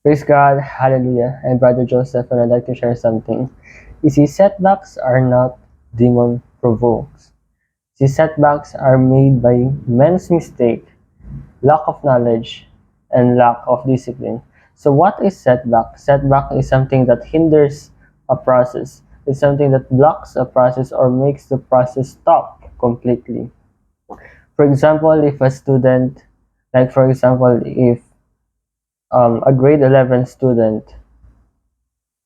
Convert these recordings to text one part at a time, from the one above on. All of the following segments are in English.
Praise God, hallelujah. I'm Brother Joseph, and I'd like to share something. You see, setbacks are not demon provoked. See, setbacks are made by men's mistake, lack of knowledge, and lack of discipline. So, what is setback? Setback is something that hinders a process. It's something that blocks a process or makes the process stop completely. For example, if a student, like for example, if a grade 11 student,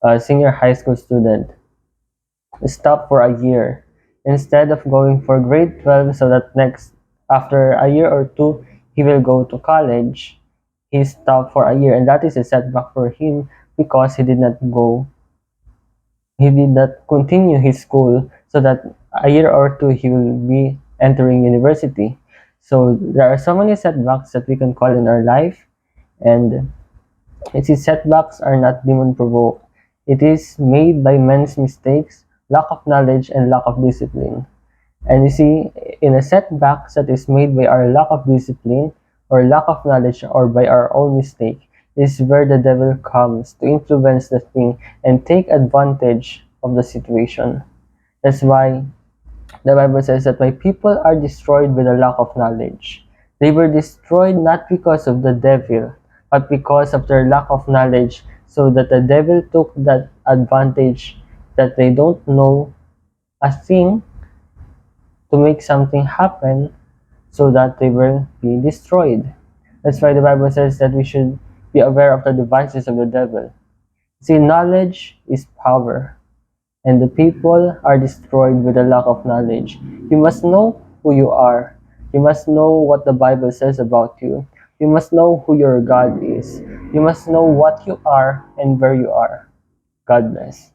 a senior high school student, stop for a year instead of going for grade 12 so that next after a year or two he will go to college. He stopped for a year, and that is a setback for him because he did not continue his school, so that a year or two he will be entering university. So there are so many setbacks that we can call in our life, and its setbacks are not demon provoked. It is made by men's mistakes, lack of knowledge, and lack of discipline. And you see, in a setback that is made by our lack of discipline, or lack of knowledge, or by our own mistake, is where the devil comes to influence the thing and take advantage of the situation. That's why the Bible says that my people are destroyed by the lack of knowledge. They were destroyed not because of the devil, but because of their lack of knowledge, so that the devil took that advantage that they don't know a thing to make something happen so that they will be destroyed. That's why the Bible says that we should be aware of the devices of the devil. See, knowledge is power, and the people are destroyed with a lack of knowledge. You must know who you are. You must know what the Bible says about you. You must know who your God is. You must know what you are and where you are. God bless.